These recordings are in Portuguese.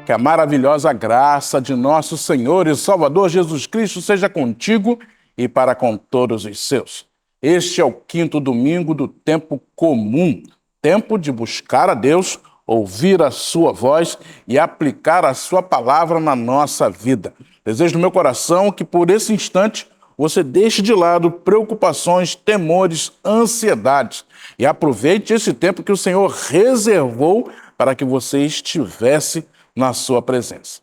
que a maravilhosa graça de nosso Senhor e Salvador Jesus Cristo seja contigo e para com todos os seus. Este é o 5º domingo do tempo comum, tempo de buscar a Deus, ouvir a sua voz e aplicar a sua palavra na nossa vida. Desejo no meu coração que por esse instante você deixe de lado preocupações, temores, ansiedades e aproveite esse tempo que o Senhor reservou para que você estivesse na sua presença.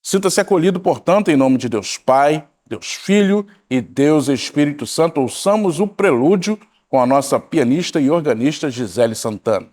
Sinta-se acolhido, portanto, em nome de Deus Pai, Deus Filho e Deus Espírito Santo. Ouçamos o prelúdio com a nossa pianista e organista Gisele Santana.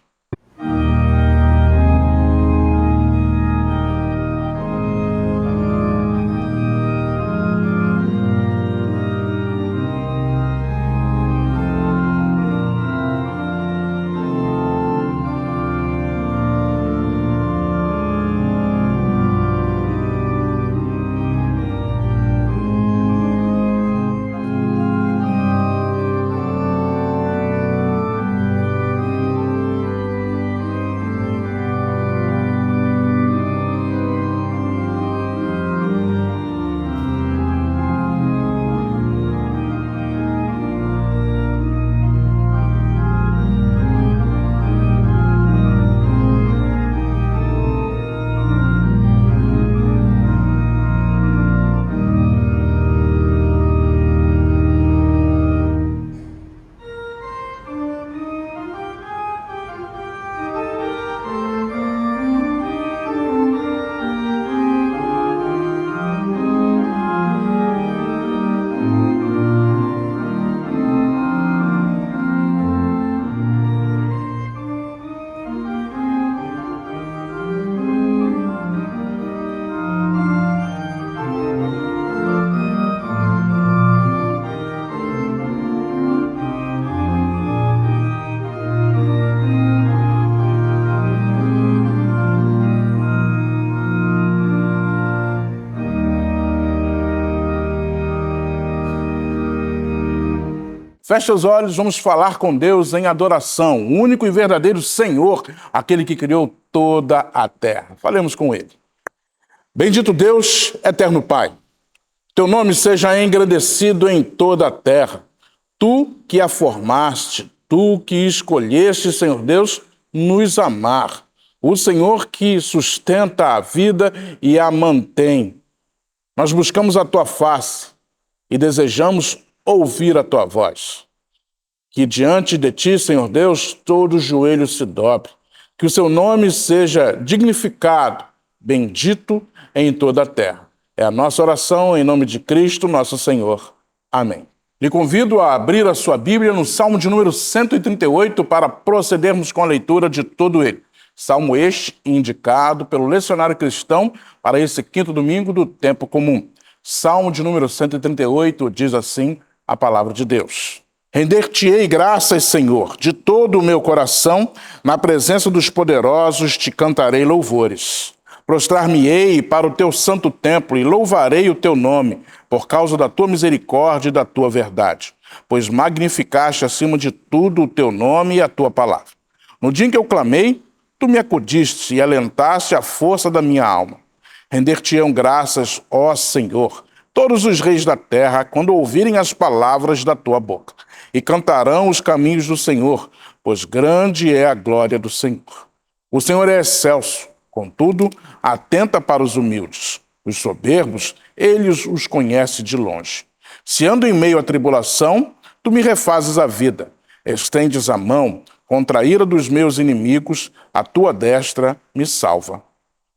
Feche os olhos, vamos falar com Deus em adoração, o único e verdadeiro Senhor, aquele que criou toda a terra. Falemos com Ele. Bendito Deus, eterno Pai, teu nome seja engrandecido em toda a terra. Tu que a formaste, tu que escolheste, Senhor Deus, nos amar. O Senhor que sustenta a vida e a mantém. Nós buscamos a tua face e desejamos ouvir a tua voz. Que diante de ti, Senhor Deus, todo joelho se dobre. Que o seu nome seja dignificado, bendito em toda a terra. É a nossa oração em nome de Cristo, nosso Senhor. Amém. Lhe convido a abrir a sua Bíblia no Salmo de número 138 para procedermos com a leitura de todo ele. Salmo este indicado pelo Lecionário Cristão para esse 5º domingo do tempo comum. Salmo de número 138 diz assim a palavra de Deus. Render-te-ei graças, Senhor, de todo o meu coração, na presença dos poderosos te cantarei louvores. Prostrar-me-ei para o teu santo templo e louvarei o teu nome, por causa da tua misericórdia e da tua verdade, pois magnificaste acima de tudo o teu nome e a tua palavra. No dia em que eu clamei, tu me acudiste e alentaste a força da minha alma. Render-te-ão graças, ó Senhor, todos os reis da terra, quando ouvirem as palavras da tua boca, e cantarão os caminhos do Senhor, pois grande é a glória do Senhor. O Senhor é excelso, contudo, atenta para os humildes. Os soberbos, ele os conhece de longe. Se ando em meio à tribulação, tu me refazes a vida. Estendes a mão contra a ira dos meus inimigos, a tua destra me salva.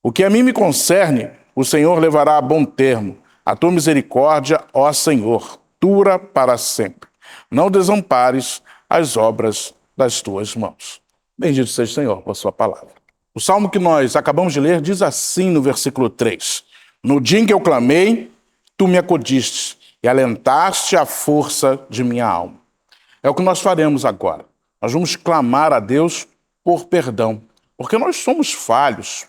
O que a mim me concerne, o Senhor levará a bom termo. A tua misericórdia, ó Senhor, dura para sempre. Não desampares as obras das tuas mãos. Bendito seja o Senhor por sua palavra. O salmo que nós acabamos de ler diz assim no versículo 3. No dia em que eu clamei, tu me acudiste e alentaste a força de minha alma. É o que nós faremos agora. Nós vamos clamar a Deus por perdão, porque nós somos falhos,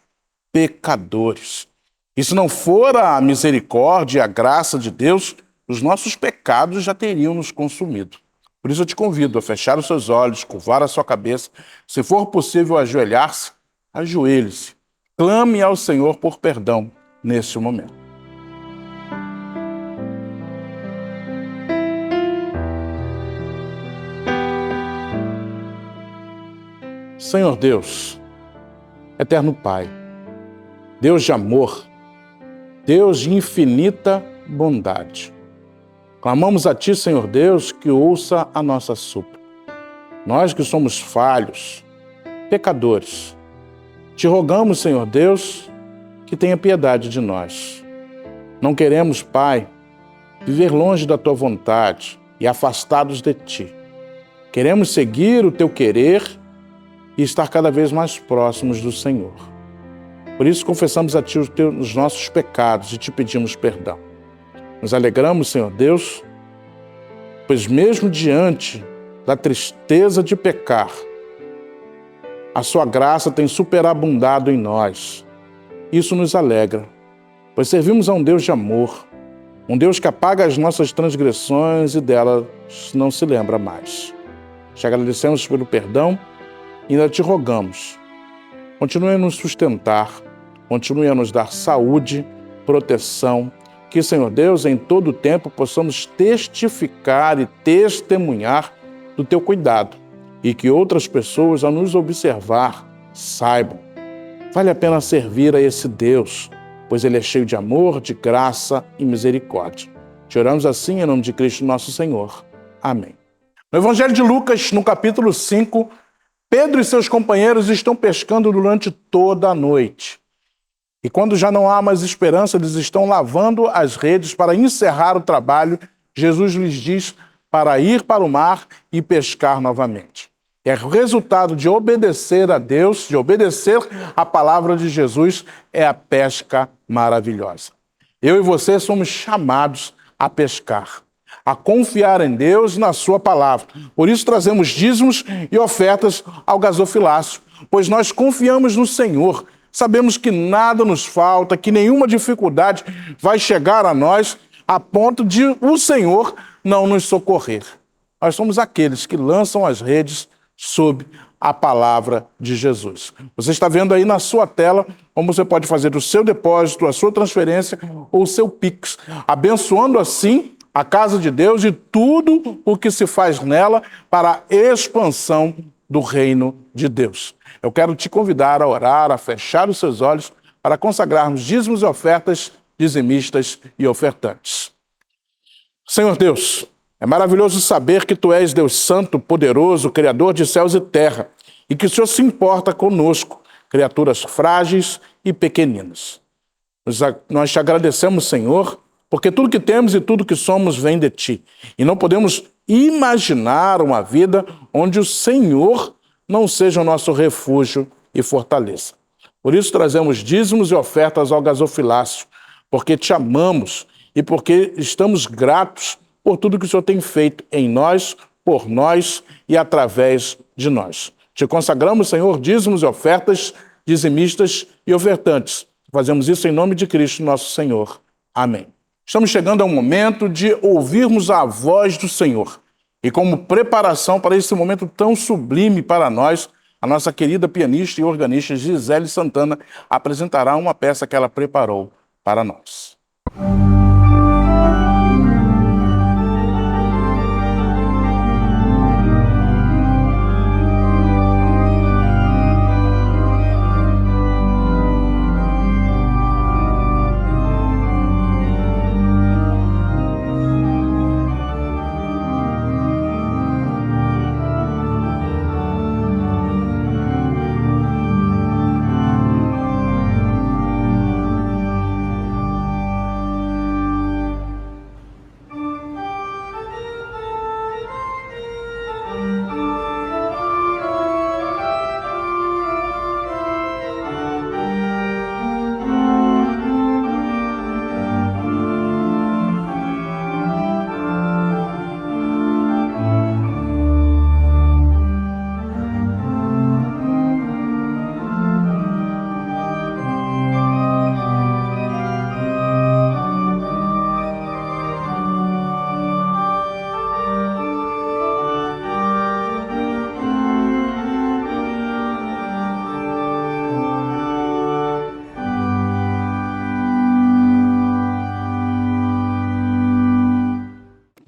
pecadores. E se não for a misericórdia e a graça de Deus, os nossos pecados já teriam nos consumido. Por isso eu te convido a fechar os seus olhos, curvar a sua cabeça. Se for possível ajoelhar-se, ajoelhe-se. clame ao Senhor por perdão neste momento. Senhor Deus, eterno Pai, Deus de amor, Deus de infinita bondade, clamamos a Ti, Senhor Deus, que ouça a nossa súplica. Nós que somos falhos, pecadores, Te rogamos, Senhor Deus, que tenha piedade de nós. Não queremos, Pai, viver longe da Tua vontade e afastados de Ti. Queremos seguir o Teu querer e estar cada vez mais próximos do Senhor. Por isso confessamos a Ti os nossos pecados e Te pedimos perdão. Nos alegramos, Senhor Deus, pois mesmo diante da tristeza de pecar, a Sua graça tem superabundado em nós. Isso nos alegra, pois servimos a um Deus de amor, um Deus que apaga as nossas transgressões e delas não se lembra mais. Te agradecemos pelo perdão e ainda Te rogamos, continue a nos sustentar, continue a nos dar saúde, proteção, que, Senhor Deus, em todo o tempo possamos testificar e testemunhar do Teu cuidado e que outras pessoas, ao nos observar, saibam. Vale a pena servir a esse Deus, pois Ele é cheio de amor, de graça e misericórdia. Te oramos assim em nome de Cristo nosso Senhor. Amém. No Evangelho de Lucas, no capítulo 5, Pedro e seus companheiros estão pescando durante toda a noite. E quando já não há mais esperança, eles estão lavando as redes para encerrar o trabalho. Jesus lhes diz para ir para o mar e pescar novamente. É o resultado de obedecer a Deus, de obedecer a palavra de Jesus, é a pesca maravilhosa. Eu e você somos chamados a pescar, a confiar em Deus e na sua palavra. Por isso trazemos dízimos e ofertas ao gasofilácio, pois nós confiamos no Senhor. Sabemos que nada nos falta, que nenhuma dificuldade vai chegar a nós a ponto de o Senhor não nos socorrer. Nós somos aqueles que lançam as redes sob a palavra de Jesus. Você está vendo aí na sua tela como você pode fazer o seu depósito, a sua transferência ou o seu Pix, abençoando assim a casa de Deus e tudo o que se faz nela para a expansão do reino de Deus. Eu quero te convidar a orar, a fechar os seus olhos para consagrarmos dízimos e ofertas, dizimistas e ofertantes. Senhor Deus, é maravilhoso saber que Tu és Deus Santo, poderoso, Criador de céus e terra, e que o Senhor se importa conosco, criaturas frágeis e pequeninas. Nós te agradecemos, Senhor, porque tudo que temos e tudo que somos vem de Ti. E não podemos imaginar uma vida onde o Senhor não seja o nosso refúgio e fortaleza. Por isso trazemos dízimos e ofertas ao gasofilácio, porque Te amamos e porque estamos gratos por tudo que o Senhor tem feito em nós, por nós e através de nós. Te consagramos, Senhor, dízimos e ofertas, dizimistas e ofertantes. Fazemos isso em nome de Cristo, nosso Senhor. Amém. Estamos chegando ao momento de ouvirmos a voz do Senhor. E como preparação para esse momento tão sublime para nós, a nossa querida pianista e organista Gisele Santana apresentará uma peça que ela preparou para nós.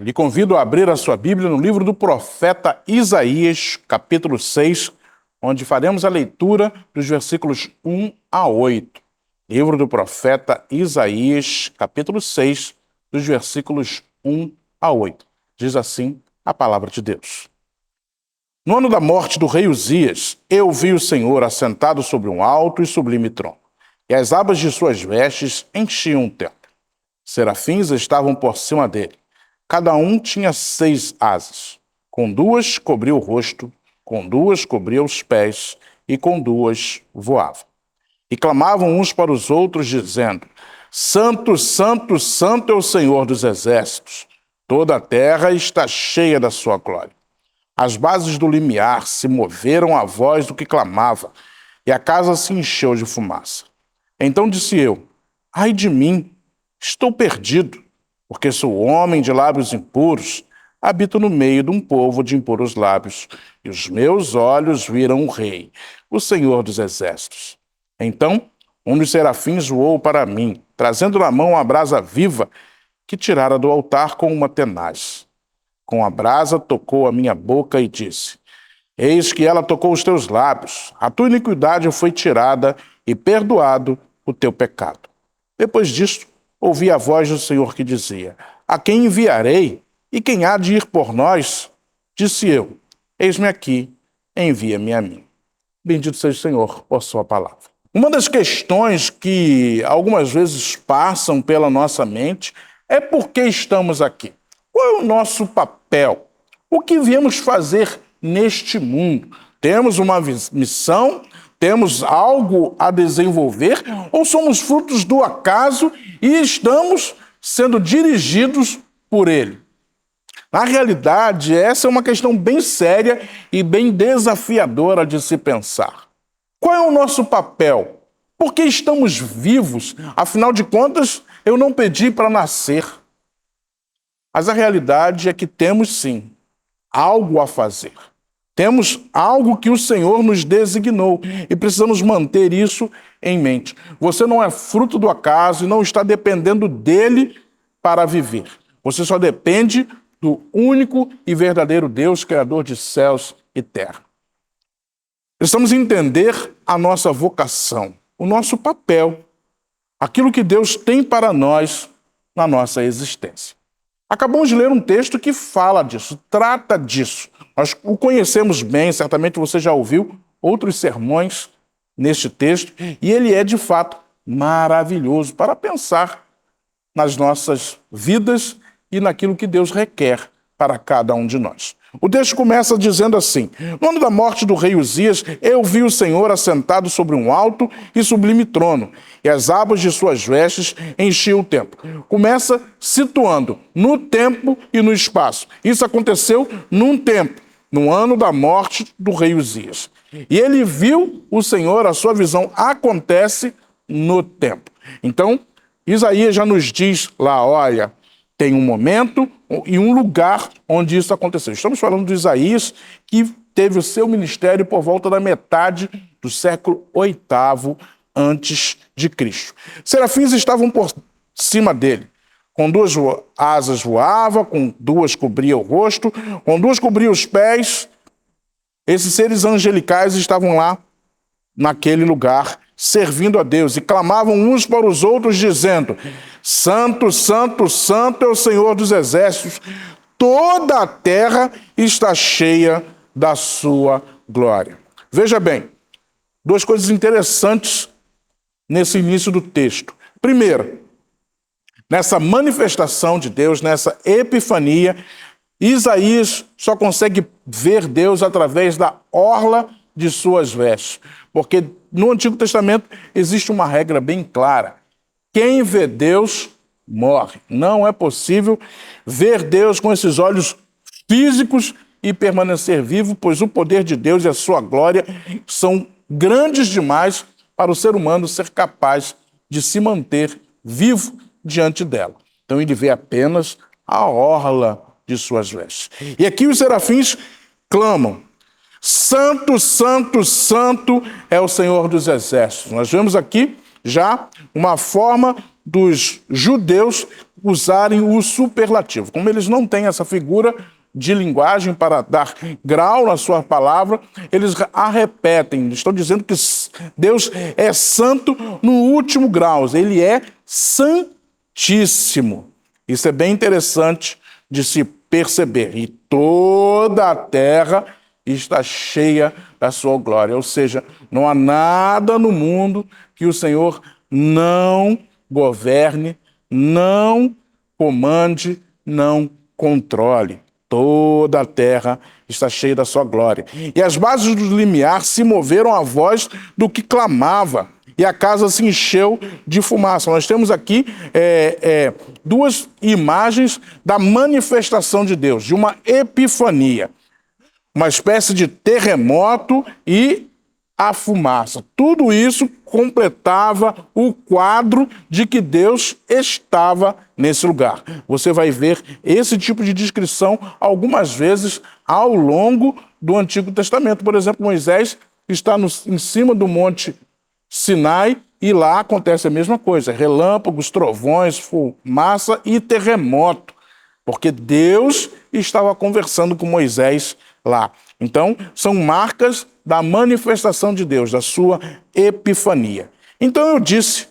Lhe convido a abrir a sua Bíblia no livro do profeta Isaías, capítulo 6, onde faremos a leitura dos versículos 1 a 8. Livro do profeta Isaías, capítulo 6, dos versículos 1 a 8. Diz assim a palavra de Deus. No ano da morte do rei Uzias, eu vi o Senhor assentado sobre um alto e sublime trono, e as abas de suas vestes enchiam o templo. Serafins estavam por cima dele. Cada um tinha 6 asas. Com 2 cobria o rosto, com 2 cobria os pés, e com 2 voava. E clamavam uns para os outros, dizendo: Santo, Santo, Santo é o Senhor dos exércitos. Toda a terra está cheia da sua glória. As bases do limiar se moveram à voz do que clamava, e a casa se encheu de fumaça. Então disse eu: Ai de mim, estou perdido, porque sou homem de lábios impuros, habito no meio de um povo de impuros lábios, e os meus olhos viram o Rei, o Senhor dos exércitos. Então um dos serafins voou para mim, trazendo na mão a brasa viva que tirara do altar com uma tenaz. Com a brasa tocou a minha boca e disse: Eis que ela tocou os teus lábios, a tua iniquidade foi tirada e perdoado o teu pecado. Depois disto, ouvi a voz do Senhor que dizia: A quem enviarei? E quem há de ir por nós? Disse eu: Eis-me aqui, envia-me a mim. Bendito seja o Senhor por sua palavra. Uma das questões que algumas vezes passam pela nossa mente é por que estamos aqui. Qual é o nosso papel? O que viemos fazer neste mundo? Temos uma missão? Temos algo a desenvolver? Ou somos frutos do acaso e estamos sendo dirigidos por ele? Na realidade, essa é uma questão bem séria e bem desafiadora de se pensar. Qual é o nosso papel? Por que estamos vivos? Afinal de contas, eu não pedi para nascer. Mas a realidade é que temos sim algo a fazer. Temos algo que o Senhor nos designou e precisamos manter isso em mente. Você não é fruto do acaso e não está dependendo dele para viver. Você só depende do único e verdadeiro Deus, Criador de céus e terra. Precisamos entender a nossa vocação, o nosso papel, aquilo que Deus tem para nós na nossa existência. Acabamos de ler um texto que fala disso, trata disso. Nós o conhecemos bem, certamente você já ouviu outros sermões neste texto, e ele é de fato maravilhoso para pensar nas nossas vidas e naquilo que Deus requer para cada um de nós. O texto começa dizendo assim: No ano da morte do rei Uzias, eu vi o Senhor assentado sobre um alto e sublime trono, e as abas de suas vestes enchiam o templo. Começa situando no tempo e no espaço. Isso aconteceu num tempo, no ano da morte do rei Uzias. E ele viu o Senhor, a sua visão acontece no tempo. Então, Isaías já nos diz lá, olha, tem um momento e um lugar onde isso aconteceu. Estamos falando de Isaías, que teve o seu ministério por volta da metade do século VIII antes de Cristo. Serafins estavam por cima dele. Com 2 asas voava, com 2 cobria o rosto, com 2 cobria os pés. Esses seres angelicais estavam lá, naquele lugar, servindo a Deus, e clamavam uns para os outros, dizendo: Santo, Santo, Santo é o Senhor dos exércitos, toda a terra está cheia da sua glória. Veja bem, 2 coisas interessantes nesse início do texto. Primeiro, nessa manifestação de Deus, nessa epifania, Isaías só consegue ver Deus através da orla de suas vestes, porque no Antigo Testamento existe uma regra bem clara: quem vê Deus morre. Não é possível ver Deus com esses olhos físicos e permanecer vivo, pois o poder de Deus e a sua glória são grandes demais para o ser humano ser capaz de se manter vivo diante dela. Então ele vê apenas a orla de suas vestes. E aqui os serafins clamam: Santo, Santo, Santo é o Senhor dos exércitos. Nós vemos aqui já uma forma dos judeus usarem o superlativo. Como eles não têm essa figura de linguagem para dar grau na sua palavra, eles a repetem. Estão dizendo que Deus é santo no último grau. Ele é santíssimo. Isso é bem interessante de se perceber. E toda a terra está cheia da sua glória. Ou seja, não há nada no mundo que o Senhor não governe, não comande, não controle. Toda a terra está cheia da sua glória. E as bases do limiar se moveram à voz do que clamava, e a casa se encheu de fumaça. Nós temos aqui duas imagens da manifestação de Deus, de uma epifania. Uma espécie de terremoto e a fumaça. Tudo isso completava o quadro de que Deus estava nesse lugar. Você vai ver esse tipo de descrição algumas vezes ao longo do Antigo Testamento. Por exemplo, Moisés está em cima do Monte Sinai e lá acontece a mesma coisa. Relâmpagos, trovões, fumaça e terremoto. Porque Deus estava conversando com Moisés lá. Então, são marcas da manifestação de Deus, da sua epifania. Então eu disse,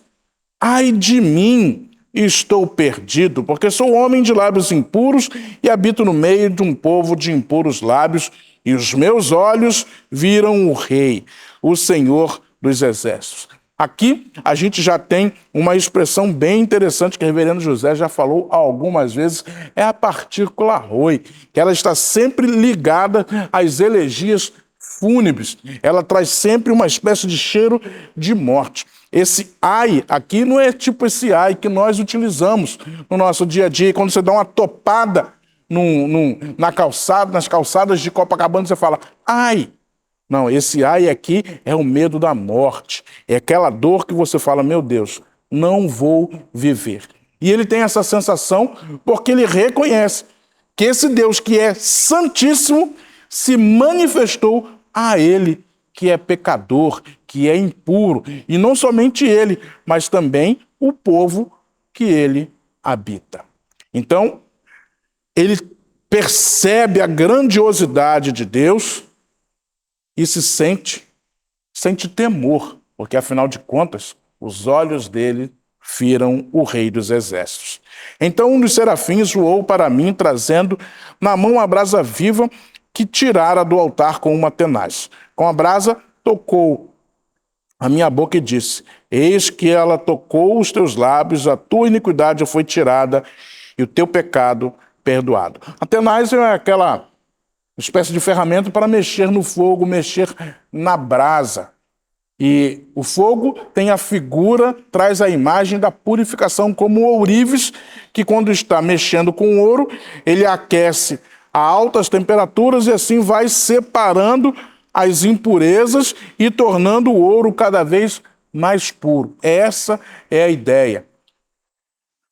ai de mim, estou perdido, porque sou homem de lábios impuros e habito no meio de um povo de impuros lábios, e os meus olhos viram o Rei, o Senhor dos Exércitos. Aqui a gente já tem uma expressão bem interessante que o reverendo José já falou algumas vezes, é a partícula roi, que ela está sempre ligada às elegias fúnebres. Ela traz sempre uma espécie de cheiro de morte. Esse ai aqui não é tipo esse ai que nós utilizamos no nosso dia a dia. Quando você dá uma topada nas calçadas de Copacabana, você fala ai. Não, esse ai aqui é o medo da morte. É aquela dor que você fala, meu Deus, não vou viver. E ele tem essa sensação porque ele reconhece que esse Deus que é santíssimo se manifestou a ele, que é pecador, que é impuro. E não somente ele, mas também o povo que ele habita. Então, ele percebe a grandiosidade de Deus e se sente temor, porque afinal de contas, os olhos dele viram o Rei dos Exércitos. Então um dos serafins voou para mim, trazendo na mão a brasa viva que tirara do altar com uma tenaz. Com a brasa, tocou a minha boca e disse, eis que ela tocou os teus lábios, a tua iniquidade foi tirada e o teu pecado perdoado. A tenaz é aquela espécie de ferramenta para mexer no fogo, mexer na brasa. E o fogo tem a figura, traz a imagem da purificação, como o ourives, que quando está mexendo com o ouro, ele aquece a altas temperaturas e assim vai separando as impurezas e tornando o ouro cada vez mais puro. Essa é a ideia.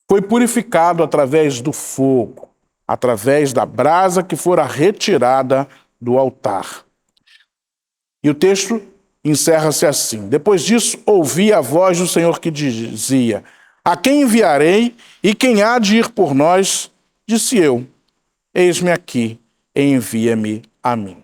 Foi purificado através do fogo, através da brasa que fora retirada do altar. E o texto encerra-se assim. Depois disso, ouvi a voz do Senhor que dizia, a quem enviarei e quem há de ir por nós? Disse eu, eis-me aqui, envia-me a mim.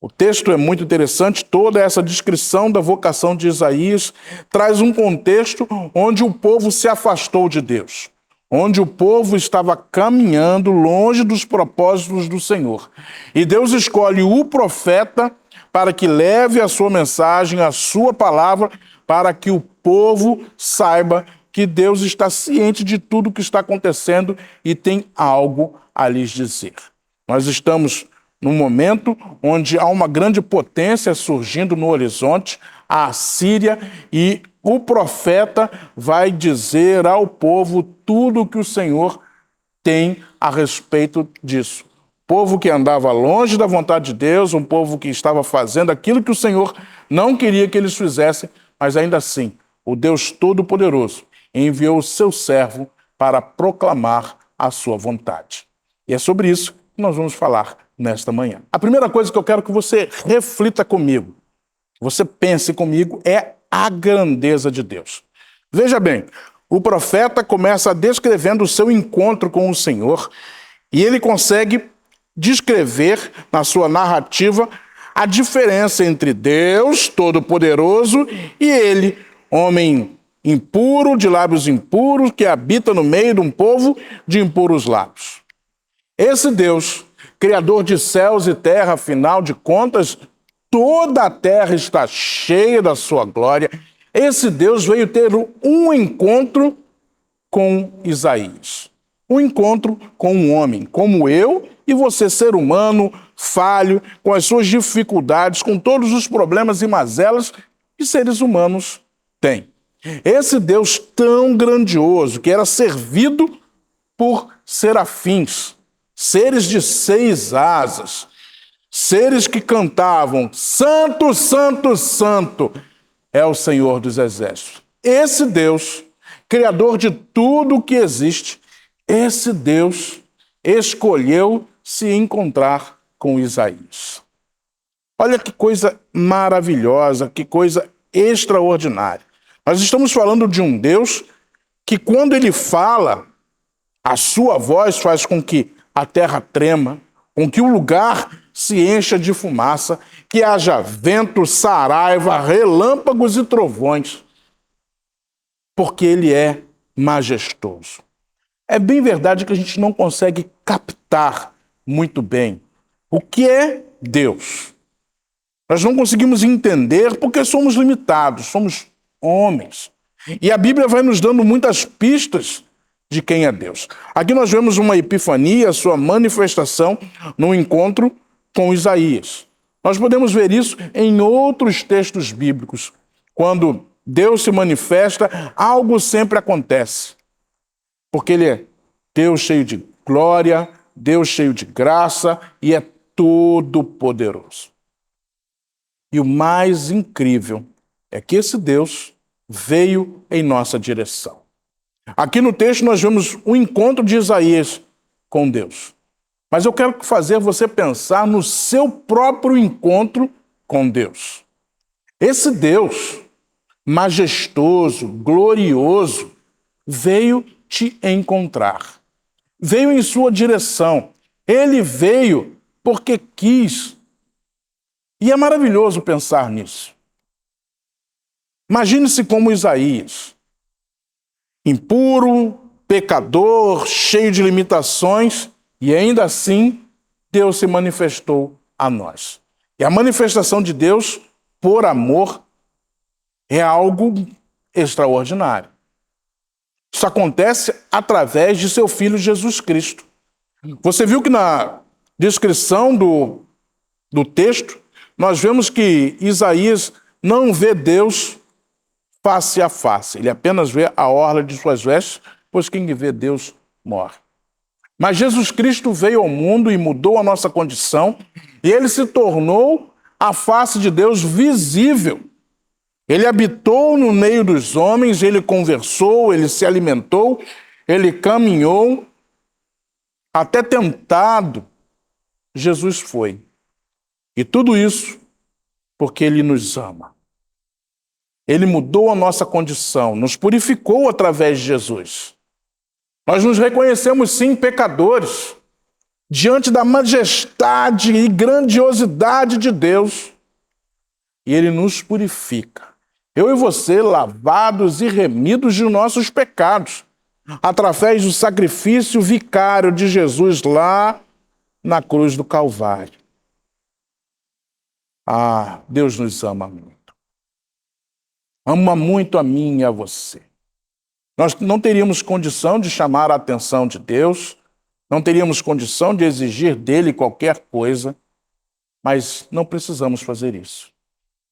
O texto é muito interessante, toda essa descrição da vocação de Isaías traz um contexto onde o povo se afastou de Deus, onde o povo estava caminhando longe dos propósitos do Senhor. E Deus escolhe o profeta para que leve a sua mensagem, a sua palavra, para que o povo saiba que Deus está ciente de tudo o que está acontecendo e tem algo a lhes dizer. Nós estamos num momento onde há uma grande potência surgindo no horizonte, a Assíria, e o profeta vai dizer ao povo tudo o que o Senhor tem a respeito disso. Povo que andava longe da vontade de Deus, um povo que estava fazendo aquilo que o Senhor não queria que eles fizessem, mas ainda assim, o Deus Todo-Poderoso enviou o seu servo para proclamar a sua vontade. E é sobre isso que nós vamos falar nesta manhã. A primeira coisa que eu quero que você reflita comigo, você pense comigo, é a grandeza de Deus. Veja bem, o profeta começa descrevendo o seu encontro com o Senhor, e ele consegue descrever na sua narrativa a diferença entre Deus Todo-Poderoso e ele, homem impuro, de lábios impuros, que habita no meio de um povo de impuros lábios. Esse Deus, criador de céus e terra, afinal de contas, toda a terra está cheia da sua glória. Esse Deus veio ter um encontro com Isaías. Um encontro com um homem, como eu e você, ser humano, falho, com as suas dificuldades, com todos os problemas e mazelas que seres humanos têm. Esse Deus tão grandioso, que era servido por serafins, seres de 6 asas, seres que cantavam: Santo, Santo, Santo é o Senhor dos Exércitos. Esse Deus, criador de tudo o que existe, esse Deus escolheu se encontrar com Isaías. Olha que coisa maravilhosa, que coisa extraordinária. Nós estamos falando de um Deus que, quando ele fala, a sua voz faz com que a terra trema, com que o lugar se encha de fumaça, que haja vento, saraiva, relâmpagos e trovões, porque ele é majestoso. É bem verdade que a gente não consegue captar muito bem o que é Deus. Nós não conseguimos entender porque somos limitados, somos homens. E a Bíblia vai nos dando muitas pistas de quem é Deus. Aqui nós vemos uma epifania, sua manifestação no encontro com Isaías. Nós podemos ver isso em outros textos bíblicos. Quando Deus se manifesta, algo sempre acontece. Porque ele é Deus cheio de glória, Deus cheio de graça e é todo-poderoso. E o mais incrível é que esse Deus veio em nossa direção. Aqui no texto nós vemos o encontro de Isaías com Deus. Mas eu quero fazer você pensar no seu próprio encontro com Deus. Esse Deus majestoso, glorioso, veio te encontrar. Veio em sua direção. Ele veio porque quis. E é maravilhoso pensar nisso. Imagine-se como Isaías, impuro, pecador, cheio de limitações, e ainda assim Deus se manifestou a nós. E a manifestação de Deus por amor é algo extraordinário. Isso acontece através de seu Filho Jesus Cristo. Você viu que na descrição do texto, nós vemos que Isaías não vê Deus face a face. Ele apenas vê a orla de suas vestes, pois quem vê Deus morre. Mas Jesus Cristo veio ao mundo e mudou a nossa condição, e ele se tornou a face de Deus visível. Ele habitou no meio dos homens, ele conversou, ele se alimentou, ele caminhou, até tentado, Jesus foi. E tudo isso porque ele nos ama. Ele mudou a nossa condição, nos purificou através de Jesus. Nós nos reconhecemos, sim, pecadores, diante da majestade e grandiosidade de Deus. E ele nos purifica. Eu e você, lavados e remidos de nossos pecados, através do sacrifício vicário de Jesus lá na cruz do Calvário. Ah, Deus nos ama muito. Ama muito a mim e a você. Nós não teríamos condição de chamar a atenção de Deus, não teríamos condição de exigir dele qualquer coisa, mas não precisamos fazer isso.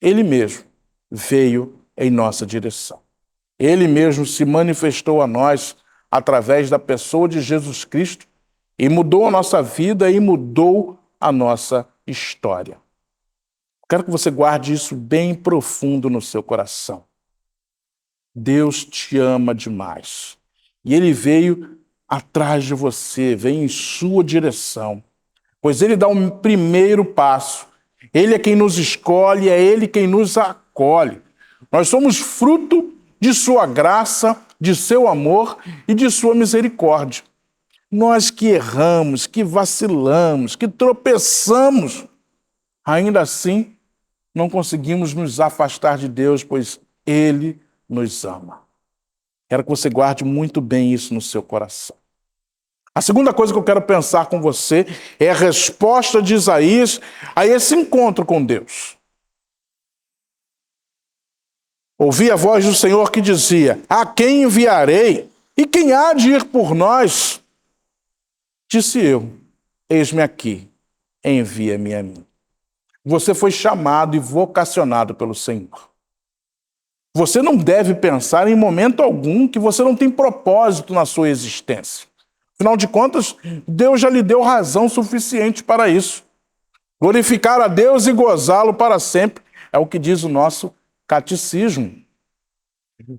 Ele mesmo veio em nossa direção. Ele mesmo se manifestou a nós através da pessoa de Jesus Cristo e mudou a nossa vida e mudou a nossa história. Quero que você guarde isso bem profundo no seu coração. Deus te ama demais. E ele veio atrás de você, veio em sua direção. Pois ele dá um primeiro passo. Ele é quem nos escolhe, é ele quem nos acolhe. Nós somos fruto de sua graça, de seu amor e de sua misericórdia. Nós que erramos, que vacilamos, que tropeçamos, ainda assim não conseguimos nos afastar de Deus, pois Ele nos ama. Quero que você guarde muito bem isso no seu coração. A segunda coisa que eu quero pensar com você é a resposta de Isaías a esse encontro com Deus. Ouvi a voz do Senhor que dizia: a quem enviarei? E quem há de ir por nós? Disse eu: eis-me aqui, envia-me a mim. Você foi chamado e vocacionado pelo Senhor. Você não deve pensar em momento algum que você não tem propósito na sua existência. Afinal de contas, Deus já lhe deu razão suficiente para isso. Glorificar a Deus e gozá-lo para sempre é o que diz o nosso catecismo.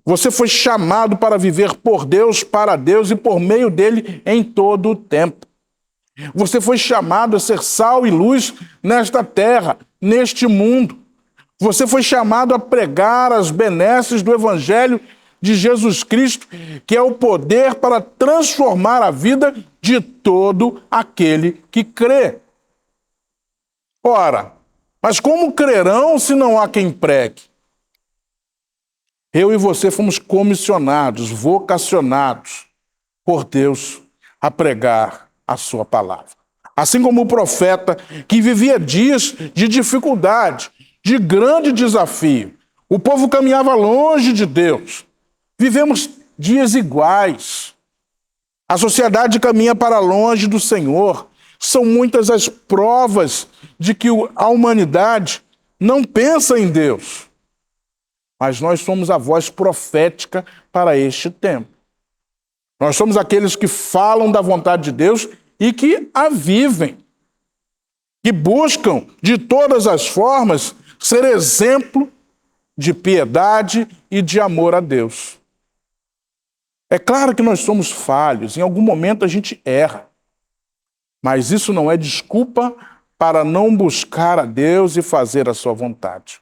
Você foi chamado para viver por Deus, para Deus e por meio dele em todo o tempo. Você foi chamado a ser sal e luz nesta terra, neste mundo. Você foi chamado a pregar as benesses do Evangelho de Jesus Cristo, que é o poder para transformar a vida de todo aquele que crê. Ora, mas como crerão se não há quem pregue? Eu e você fomos comissionados, vocacionados por Deus a pregar a sua palavra. Assim como o profeta que vivia dias de dificuldade, de grande desafio. O povo caminhava longe de Deus. Vivemos dias iguais. A sociedade caminha para longe do Senhor. São muitas as provas de que a humanidade não pensa em Deus. Mas nós somos a voz profética para este tempo. Nós somos aqueles que falam da vontade de Deus e que a vivem. Que buscam, de todas as formas, ser exemplo de piedade e de amor a Deus. É claro que nós somos falhos, em algum momento a gente erra. Mas isso não é desculpa para não buscar a Deus e fazer a sua vontade.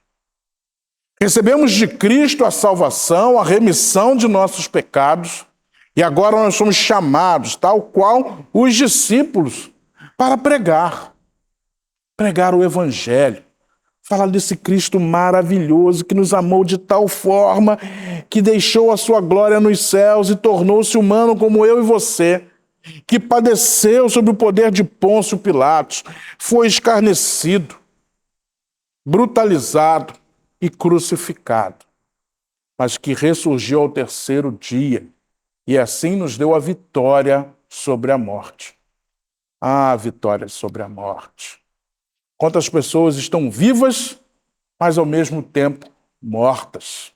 Recebemos de Cristo a salvação, a remissão de nossos pecados, e agora nós somos chamados, tal qual os discípulos, para pregar o Evangelho, falar desse Cristo maravilhoso que nos amou de tal forma que deixou a sua glória nos céus e tornou-se humano como eu e você, que padeceu sob o poder de Pôncio Pilatos, foi escarnecido, brutalizado e crucificado, mas que ressurgiu ao terceiro dia e assim nos deu a vitória sobre a morte. Ah, vitória sobre a morte. Quantas pessoas estão vivas, mas ao mesmo tempo mortas,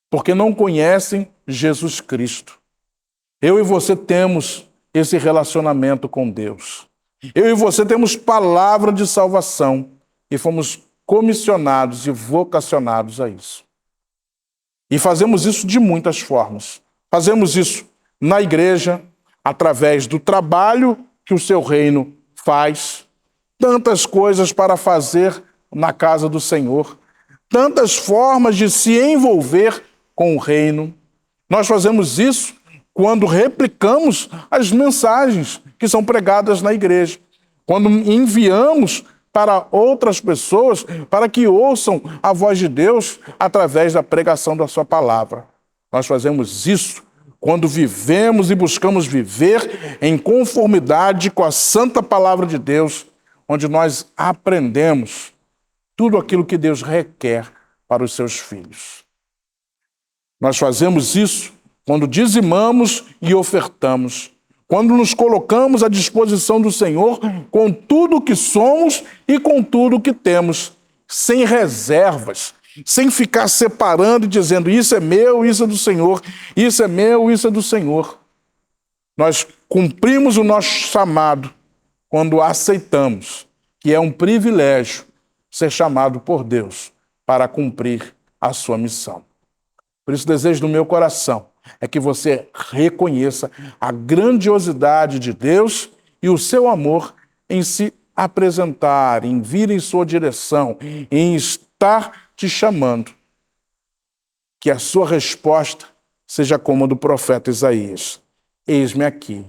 porque não conhecem Jesus Cristo. Eu e você temos esse relacionamento com Deus. Eu e você temos palavra de salvação e fomos comissionados e vocacionados a isso. E fazemos isso de muitas formas. Fazemos isso na igreja, através do trabalho que o seu reino faz, tantas coisas para fazer na casa do Senhor, tantas formas de se envolver com o reino. Nós fazemos isso quando replicamos as mensagens que são pregadas na igreja, quando enviamos para outras pessoas para que ouçam a voz de Deus através da pregação da sua palavra. Nós fazemos isso quando vivemos e buscamos viver em conformidade com a santa palavra de Deus, onde nós aprendemos tudo aquilo que Deus requer para os seus filhos. Nós fazemos isso quando dizimamos e ofertamos, quando nos colocamos à disposição do Senhor com tudo o que somos e com tudo o que temos, sem reservas, sem ficar separando e dizendo isso é meu, isso é do Senhor, isso é meu, isso é do Senhor. Nós cumprimos o nosso chamado quando aceitamos que é um privilégio ser chamado por Deus para cumprir a sua missão. Por isso, o desejo do meu coração é que você reconheça a grandiosidade de Deus e o seu amor em se apresentar, em vir em sua direção, em estar te chamando. Que a sua resposta seja como a do profeta Isaías: eis-me aqui,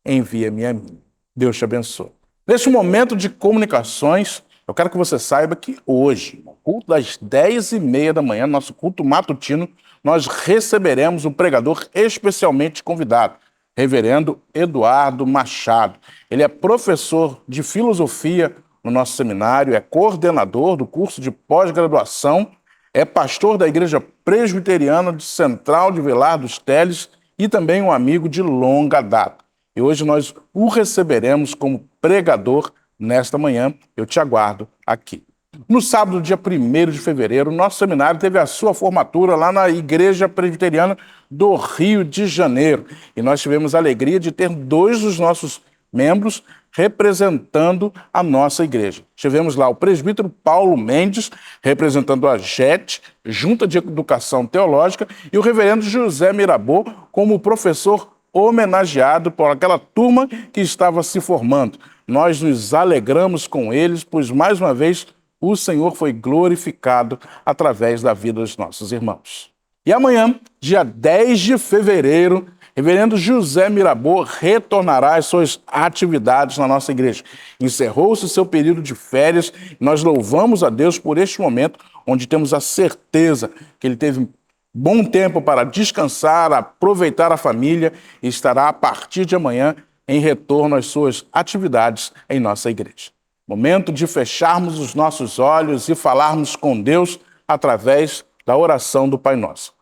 envia-me a mim. Deus te abençoe. Neste momento de comunicações, eu quero que você saiba que hoje, no culto das 10h30 da manhã, nosso culto matutino, nós receberemos um pregador especialmente convidado, reverendo Eduardo Machado. Ele é professor de filosofia no nosso seminário, é coordenador do curso de pós-graduação, é pastor da Igreja Presbiteriana de Central de Vilar dos Teles e também um amigo de longa data. E hoje nós o receberemos como pregador nesta manhã. Eu te aguardo aqui. No sábado, dia 1º de fevereiro, nosso seminário teve a sua formatura lá na Igreja Presbiteriana do Rio de Janeiro. E nós tivemos a alegria de ter 2 dos nossos membros representando a nossa igreja. Tivemos lá o presbítero Paulo Mendes, representando a JET, Junta de Educação Teológica, e o reverendo José Mirabô como professor homenageado por aquela turma que estava se formando. Nós nos alegramos com eles, pois mais uma vez o Senhor foi glorificado através da vida dos nossos irmãos. E amanhã, dia 10 de fevereiro, reverendo José Mirabô retornará às suas atividades na nossa igreja. Encerrou-se o seu período de férias e nós louvamos a Deus por este momento, onde temos a certeza que ele teve bom tempo para descansar, aproveitar a família e estará a partir de amanhã em retorno às suas atividades em nossa igreja. Momento de fecharmos os nossos olhos e falarmos com Deus através da oração do Pai Nosso.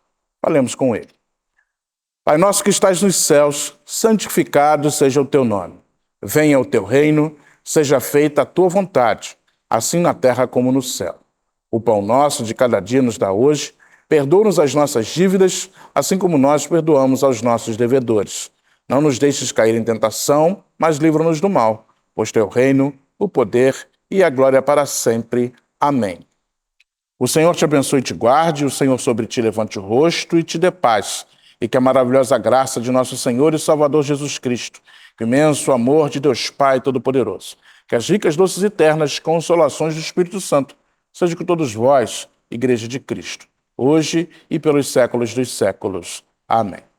Falemos com Ele. Pai nosso que estás nos céus, santificado seja o teu nome. Venha o teu reino, seja feita a tua vontade, assim na terra como no céu. O pão nosso de cada dia nos dá hoje. Perdoa-nos as nossas dívidas, assim como nós perdoamos aos nossos devedores. Não nos deixes cair em tentação, mas livra-nos do mal, pois teu reino, o poder e a glória para sempre. Amém. O Senhor te abençoe e te guarde, o Senhor sobre ti levante o rosto e te dê paz, e que a maravilhosa graça de nosso Senhor e Salvador Jesus Cristo, que o imenso amor de Deus Pai Todo-Poderoso, que as ricas, doces e eternas consolações do Espírito Santo seja com todos vós, Igreja de Cristo, hoje e pelos séculos dos séculos. Amém.